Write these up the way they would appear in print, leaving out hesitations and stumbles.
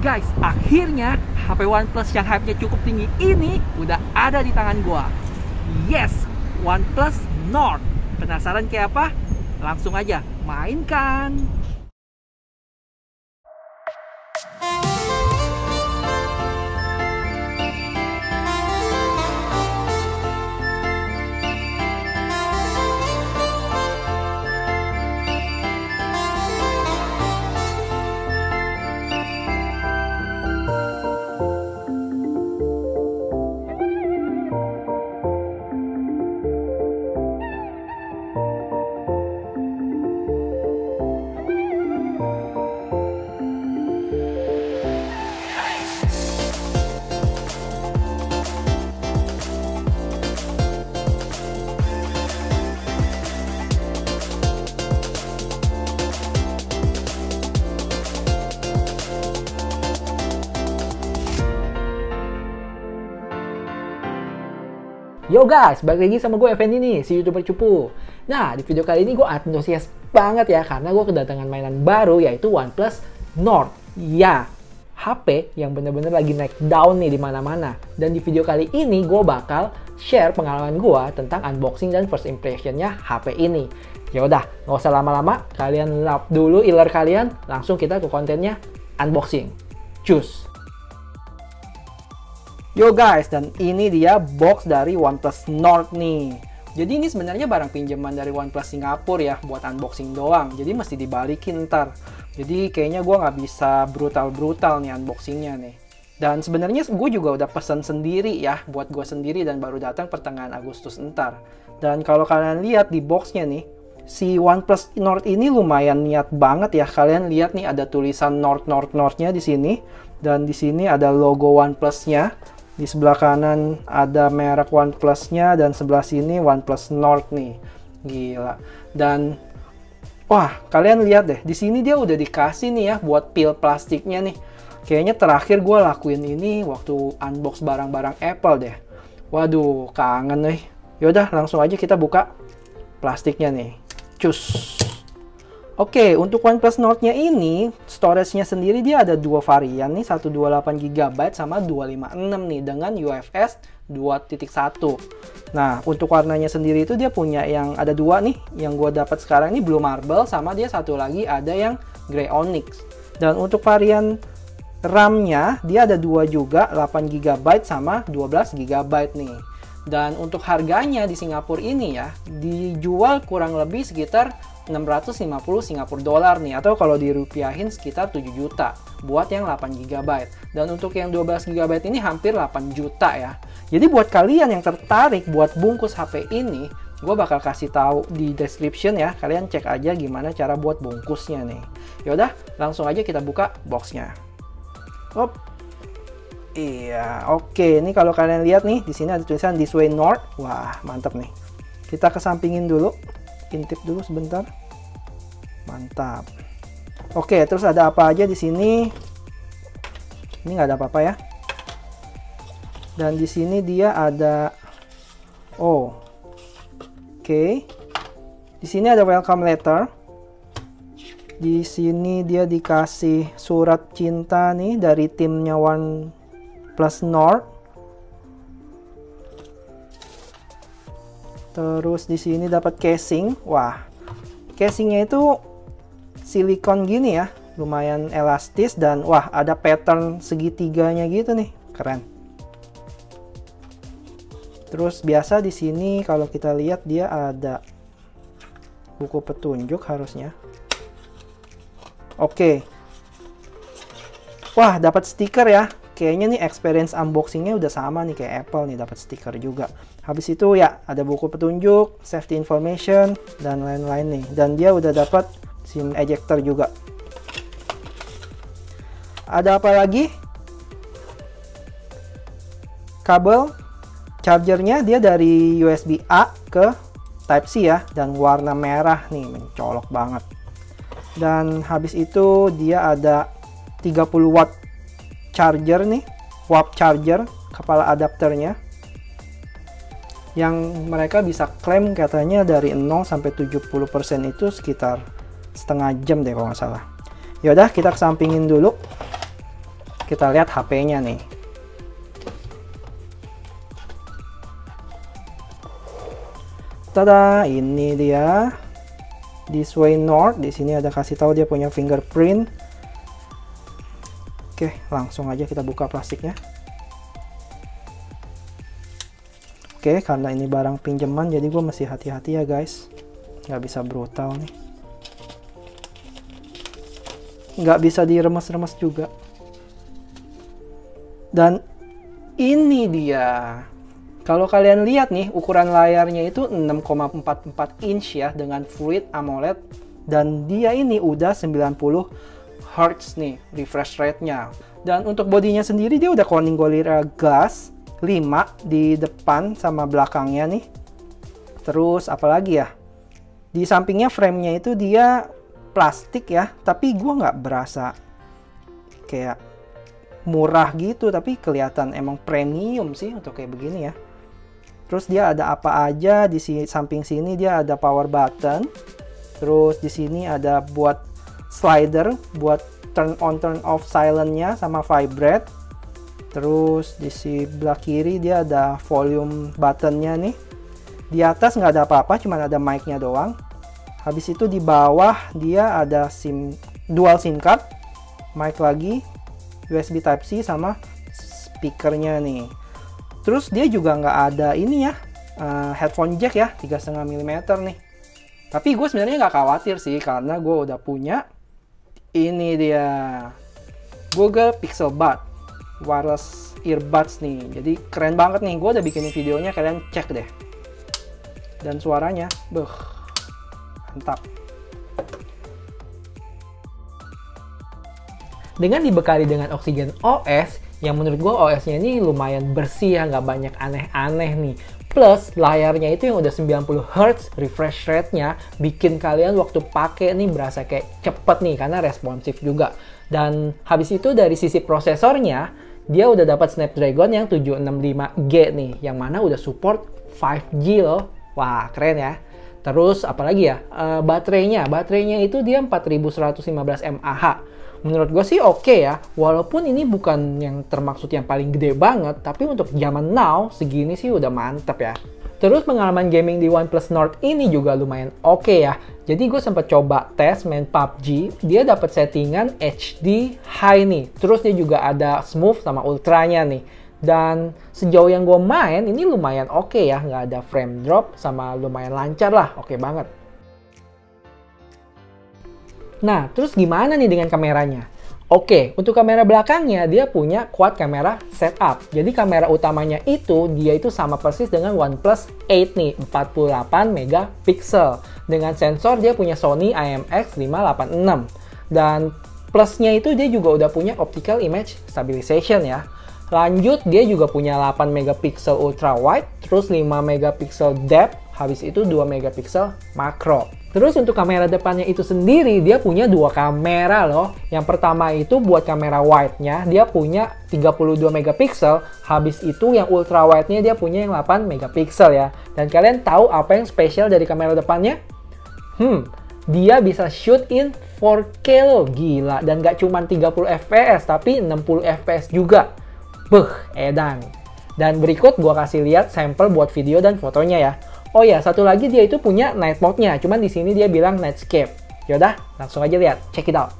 Guys, akhirnya HP OnePlus yang hype-nya cukup tinggi ini udah ada di tangan gua. Yes, OnePlus Nord. Penasaran kayak apa? Langsung aja mainkan. Yo guys, balik lagi sama gue Effendi nih, si YouTuber cupu. Nah, di video kali ini gue antusias banget ya, karena gue kedatangan mainan baru yaitu OnePlus Nord. Ya, HP yang bener-bener lagi naik daun nih di mana-mana. Dan di video kali ini gue bakal share pengalaman gue tentang unboxing dan first impressionnya HP ini. Ya udah, nggak usah lama-lama, kalian lap dulu iler kalian, langsung kita ke kontennya unboxing. Cus! Yo guys, dan ini dia box dari OnePlus Nord nih. Jadi ini sebenarnya barang pinjaman dari OnePlus Singapura ya, buat unboxing doang. Jadi mesti dibalikin ntar. Jadi kayaknya gue nggak bisa brutal-brutal nih unboxingnya nih. Dan sebenarnya gue juga udah pesan sendiri ya, buat gue sendiri dan baru datang pertengahan Agustus ntar. Dan kalau kalian lihat di boxnya nih, si OnePlus Nord ini lumayan niat banget ya. Kalian lihat nih ada tulisan Nord-nya di sini. Dan di sini ada logo OnePlus-nya. Di sebelah kanan ada merek OnePlus-nya dan sebelah sini OnePlus Nord nih. Gila. Dan wah, kalian lihat deh, di sini dia udah dikasih nih ya buat pil plastiknya nih. Kayaknya terakhir gue lakuin ini waktu unbox barang-barang Apple deh. Waduh, kangen nih. Yaudah, langsung aja kita buka plastiknya nih. Cus. Oke, untuk OnePlus Nord-nya ini, storage-nya sendiri dia ada dua varian nih, 128GB sama 256 nih, dengan UFS 2.1. Nah, untuk warnanya sendiri itu dia punya yang ada dua nih, yang gue dapat sekarang ini Blue Marble, sama dia satu lagi ada yang Grey Onyx. Dan untuk varian RAM-nya, dia ada dua juga, 8GB sama 12GB nih. Dan untuk harganya di Singapura ini ya, dijual kurang lebih sekitar 650 Singapura dolar nih, atau kalau dirupiahin sekitar 7 juta buat yang 8GB. Dan untuk yang 12GB ini hampir 8 juta ya. Jadi buat kalian yang tertarik buat bungkus HP ini, gue bakal kasih tahu di description ya. Kalian cek aja gimana cara buat bungkusnya nih. Yaudah, langsung aja kita buka boxnya. Hop. Iya, oke. Ini kalau kalian lihat nih, di sini ada tulisan This Way Nord. Wah, mantap nih. Kita kesampingin dulu. Intip dulu sebentar. Mantap. Oke, terus ada apa aja di sini? Ini nggak ada apa-apa ya. Dan di sini dia ada oke. Di sini ada welcome letter. Di sini dia dikasih surat cinta nih dari timnya OnePlus Nord. Terus di sini dapat casing. Wah, casingnya itu silikon gini ya, lumayan elastis dan wah ada pattern segitiganya gitu nih, keren. Terus biasa di sini kalau kita lihat dia ada buku petunjuk harusnya. Oke. Wah, dapat stiker ya. Kayaknya nih experience unboxingnya udah sama nih kayak Apple nih, dapat stiker juga. Habis itu ya ada buku petunjuk, safety information, dan lain-lain nih. Dan dia udah dapat SIM ejector juga. Ada apa lagi? Kabel chargernya dia dari USB A ke Type C ya, dan warna merah nih, mencolok banget. Dan habis itu dia ada 30 watt charger nih, WAP charger, kepala adapternya, yang mereka bisa klaim katanya dari 0 sampai 70% itu sekitar setengah jam deh kalau nggak salah. Yaudah, kita kesampingin dulu. kita lihat HP-nya nih. Tada, ini dia. This way north. Di sini ada kasih tahu dia punya fingerprint. Oke, langsung aja kita buka plastiknya. Oke, karena ini barang pinjaman, jadi gue mesti hati-hati ya guys. Nggak bisa brutal nih. Nggak bisa diremes-remes juga. Dan ini dia. Kalau kalian lihat nih, ukuran layarnya itu 6,44 inch ya, dengan Fluid AMOLED. Dan dia ini udah 90 Hz nih, refresh rate-nya. Dan untuk bodinya sendiri, dia udah Corning Gorilla Glass 5 di depan sama belakangnya nih. Terus apalagi ya? Di sampingnya frame-nya itu dia plastik ya, tapi gue nggak berasa kayak murah gitu, tapi kelihatan emang premium sih untuk kayak begini ya. Terus dia ada apa aja di samping sini, dia ada power button. Terus di sini ada buat slider buat turn on turn off silent-nya sama vibrate. Terus di sebelah kiri dia ada volume button-nya nih. Di atas nggak ada apa-apa, cuma ada mic-nya doang. Habis itu di bawah dia ada dual SIM card, mic lagi, USB Type-C sama speakernya nih. Terus dia juga nggak ada ini ya, headphone jack ya, 3,5 mm nih. Tapi gue sebenarnya nggak khawatir sih, karena gue udah punya ini dia, Google Pixel Buds wireless earbuds nih. Jadi keren banget nih, gue udah bikinin videonya, kalian cek deh. Dan suaranya, mantap. Dengan dibekali dengan Oxygen OS, yang menurut gue OS-nya ini lumayan bersih ya, nggak banyak aneh-aneh nih. Plus layarnya itu yang udah 90 Hz refresh rate-nya bikin kalian waktu pakai nih berasa kayak cepet nih karena responsif juga. Dan habis itu dari sisi prosesornya, dia udah dapat Snapdragon yang 765G nih, yang mana udah support 5G loh. Wah, keren ya. Terus apalagi ya, baterainya itu dia 4115 mAh. Menurut gue sih oke ya, walaupun ini bukan yang termaksud yang paling gede banget, tapi untuk zaman now segini sih udah mantep ya. Terus pengalaman gaming di OnePlus Nord ini juga lumayan oke ya. Jadi gue sempat coba tes main PUBG, dia dapat settingan HD High nih. Terus dia juga ada Smooth sama Ultranya nih. Dan sejauh yang gue main ini lumayan oke ya, nggak ada frame drop sama lumayan lancar lah, oke banget. Nah, terus gimana nih dengan kameranya? Oke, untuk kamera belakangnya dia punya quad kamera setup. Jadi kamera utamanya itu dia itu sama persis dengan OnePlus 8 nih, 48 megapiksel. Dengan sensor dia punya Sony IMX586. Dan plusnya itu dia juga udah punya optical image stabilization ya. Lanjut dia juga punya 8 megapiksel ultra wide, terus 5 megapiksel depth, habis itu 2 megapiksel makro. Terus untuk kamera depannya itu sendiri, dia punya dua kamera loh. Yang pertama itu buat kamera wide-nya, dia punya 32 megapiksel. Habis itu yang ultra wide-nya dia punya yang 8 megapiksel ya. Dan kalian tahu apa yang spesial dari kamera depannya? Dia bisa shoot in 4K loh, gila. Dan gak cuma 30 fps, tapi 60 fps juga. Edan. Dan berikut gua kasih lihat sampel buat video dan fotonya ya. Oh ya, satu lagi dia itu punya night mode-nya, cuman di sini dia bilang nightscape. Yaudah, langsung aja lihat, check it out.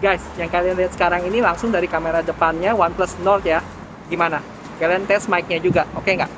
Guys, yang kalian lihat sekarang ini langsung dari kamera depannya OnePlus Nord ya. Gimana? Kalian tes mic-nya juga, oke nggak?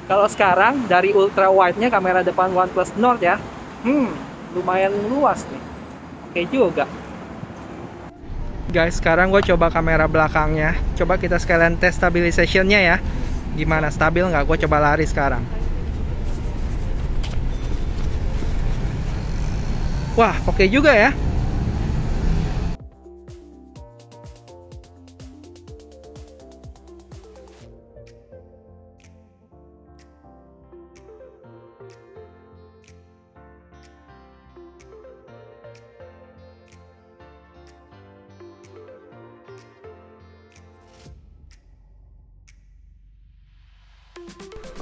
Kalau sekarang dari ultra wide-nya kamera depan OnePlus Nord ya, lumayan luas nih. Oke juga. Guys, sekarang gue coba kamera belakangnya. Coba kita sekalian tes stabilization-nya ya. Gimana, stabil nggak? Gue coba lari sekarang. Wah, oke juga ya.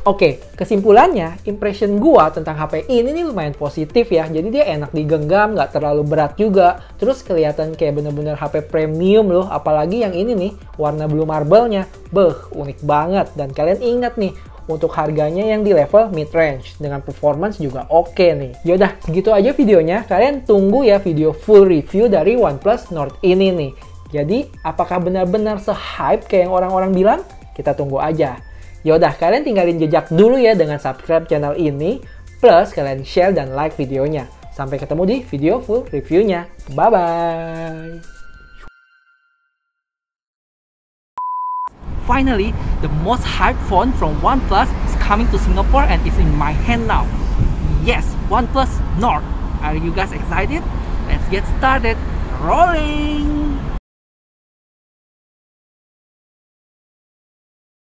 Oke, kesimpulannya, impression gua tentang HP ini nih lumayan positif ya. Jadi dia enak digenggam, nggak terlalu berat juga. Terus kelihatan kayak bener-bener HP premium loh. Apalagi yang ini nih, warna blue marble-nya. Beuh, unik banget. Dan kalian ingat nih, untuk harganya yang di level mid-range. Dengan performance juga oke nih. Yaudah, segitu aja videonya. Kalian tunggu ya video full review dari OnePlus Nord ini nih. Jadi, apakah benar-benar se-hype kayak yang orang-orang bilang? Kita tunggu aja. Yaudah, kalian tinggalin jejak dulu ya dengan subscribe channel ini. Plus, kalian share dan like videonya. Sampai ketemu di video full reviewnya. Bye-bye! Finally, the most hyped phone from OnePlus is coming to Singapore and is in my hand now. Yes, OnePlus Nord. Are you guys excited? Let's get started. Rolling!